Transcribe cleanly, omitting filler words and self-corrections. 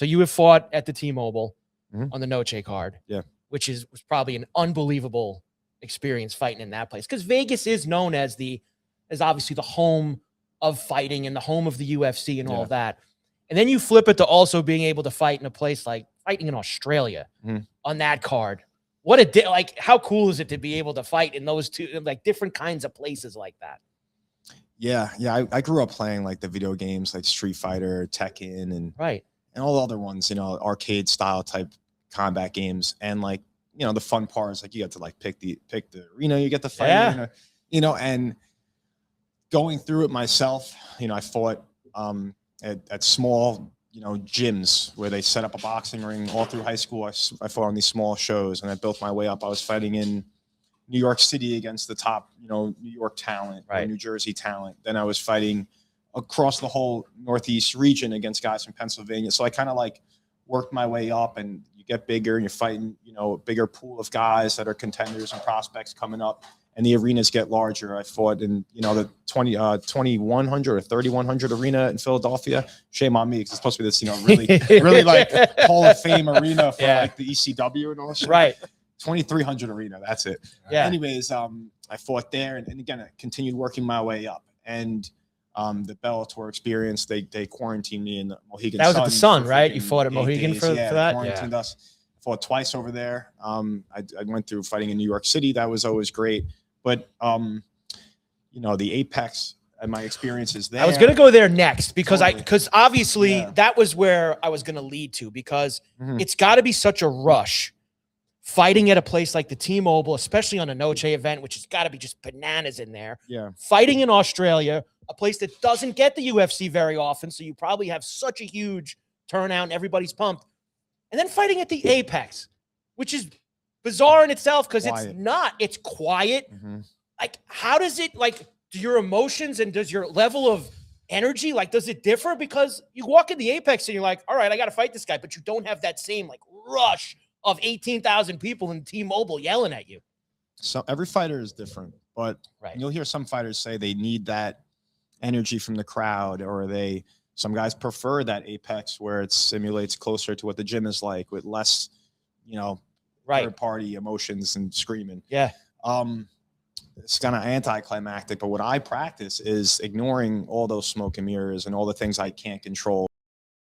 So you have fought at the T-Mobile Mhm. on the Noche card. Yeah. Which was probably an unbelievable experience fighting in that place. Because Vegas is known as obviously the home of fighting and the home of the UFC and all of that. And then you flip it to also being able to fight in a place like fighting in Australia on that card. What like, how cool is it to be able to fight in those two, like, different kinds of places like that? Yeah. I grew up playing like the video games like Street Fighter, Tekken, and all the other ones, you know, arcade style type combat games. And like, you know, the fun part is like you get to like pick the arena, you get to fight arena, you know, and going through it myself, you know, I fought at small, you know, gyms where they set up a boxing ring all through high school. I fought on these small shows and I built my way up. I was fighting in New York City against the top, you know, New York talent, or New Jersey talent. Then I was fighting across the whole Northeast region against guys from Pennsylvania. So I kind of like worked my way up, and you get bigger and you're fighting, you know, a bigger pool of guys that are contenders and prospects coming up, and the arenas get larger. I fought in, you know, the 2100 or 3100 arena in Philadelphia. Shame on me, because it's supposed to be this, you know, really like Hall of Fame arena for like the ECW and all that shit. Right. 2300 arena. That's it. Yeah. Anyways, I fought there, and again, I continued working my way up. And the Bellator experience, they quarantined me in the Mohegan Sun. That was at the Sun, right? You fought at Mohegan for that? Quarantined us. Fought twice over there. I went through fighting in New York City. That was always great. But, you know, the Apex and my experiences there. I was going to go there next because obviously that was where I was going to lead to, because it's got to be such a rush fighting at a place like the T-Mobile, especially on a Noche event, which has got to be just bananas in there. Yeah. Fighting in Australia, a place that doesn't get the UFC very often, so you probably have such a huge turnout and everybody's pumped. And then fighting at the Apex, which is bizarre in itself because it's quiet. Like, how does it, like, do your emotions and does your level of energy, like, does it differ? Because you walk in the Apex and you're like, all right, I got to fight this guy, but you don't have that same, like, rush of 18,000 people in T-Mobile yelling at you. So every fighter is different, but you'll hear some fighters say they need that energy from the crowd, or some guys prefer that Apex where it simulates closer to what the gym is like, with less, you know, third party emotions and screaming. Yeah. It's kind of anticlimactic, but what I practice is ignoring all those smoke and mirrors and all the things I can't control.